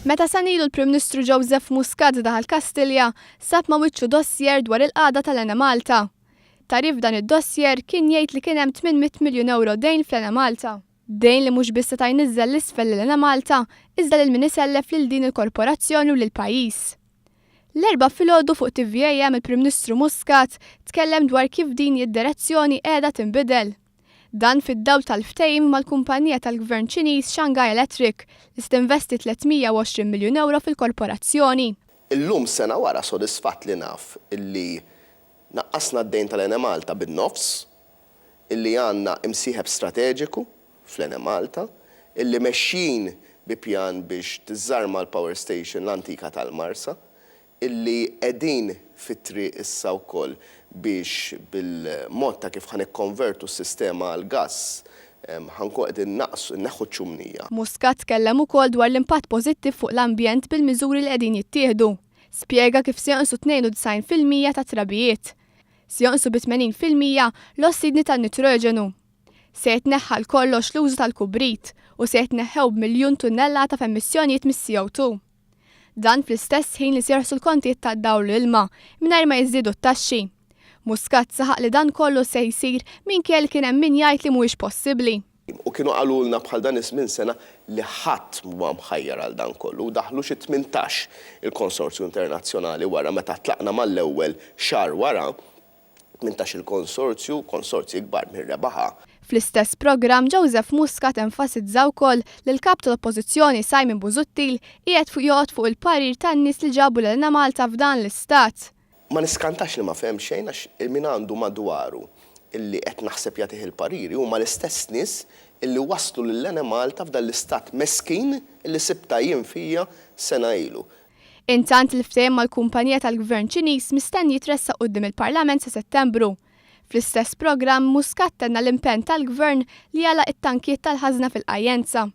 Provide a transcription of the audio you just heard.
Meta sanilu l-Prim Ministru Joseph Muscat daħal Kastilja, sab ma' wiċċu dossier dwar il-qagħda tal-Enemalta. Tarif dan id-dossier kien jgħid li kien hemm 800 miljun euro dejn fl-Enemalta. Dejn li mhux biss seta' jnizzel l-isfel l-Enemalta, iżda lil min isellef lil din il-korporazzjoni u lill-pajjiż. L-erba' filgħodu fuq TVAM il-Prim Ministru Muscat tkellem dwar kif din id-direzzjoni qiegħda tinbidel. Dan fid-dawl tal-ftehim mal-kumpanija tal-Gvern Ċiniż Shanghai Electric li stinvesti 320 miljun euro fil-korporazzjoni. Illum sena wara sodisfatt li naf illi naqqasna d-dejn tal-Enemalta bin-nofs, illi għandna imsieħeb strateġiku fl-Enemalta, illi mexxin bi pjan biex tiżarma l-power station l-antika tal-Marsa, illi qegħdin fit-triq issa wkoll biex bil-mod ta' kif ħanikkonvertu s-sistema għal gass ħankun qegħdin neħħu ċ-ċumnija. Muscat tkellem ukoll dwar l-impatt pożittiv fuq l-ambjent bil-miżuri li qegħdin jittieħdu. Spjega kif se jonqsu 92% ta' trabijiet. Se jonqsu bi 80% l-ossidni tan-nitroġenu. Se jitneħħal kollox l-użu tal-kubrit u se jitneħħew b'1,000,000 tunnellata f'emissjonijiet mis-CO2. Dan fl-istess ħin li sjerħsu l-kontijiet tad-dawl l-ilma mingħajr ma jiżdiedu t-taxxi. Muscat saħaq li dan kollu se jsir minkejja li kien hemm min jgħid li mhuwiex possibbli. U kienu qalulna bħal dan iż-żmien sena li ħadd huwa mħajjar għal dan kollu u daħlu xi 18 il-Konsorzju Internazzjonali wara meta tlaqna mal-ewwel xahar wara 18 il-konsorzju, konsorzji kbar mir-rebaħa. Fl-istess programm Joseph Muscat enfasizza wkoll li l-kap tal-Oppożizzjoni Simon Busuttil qiegħed joqgħod fuq il-parir tan-nies li ġabu l-Enemalta f'dan l-istat. Ma niskantax li ma fehem xejn għax min għandu madwaru illi qed naħseb jagħtih il-pariri huma l-istess nies illi waslu lill-Enemalta f'dan l-istat meskin illi sibta jien fija sena ilu. Intant il-ftehim mal-kumpanija tal-Gvern Ċiniż mistenni jitressaq quddiem il-Parlament sa Settembru. Fl-istess programm Muscat tenna l-impenn tal-Gvern li jagħlaq it-tankijiet tal-ħażna fil-qajjenza.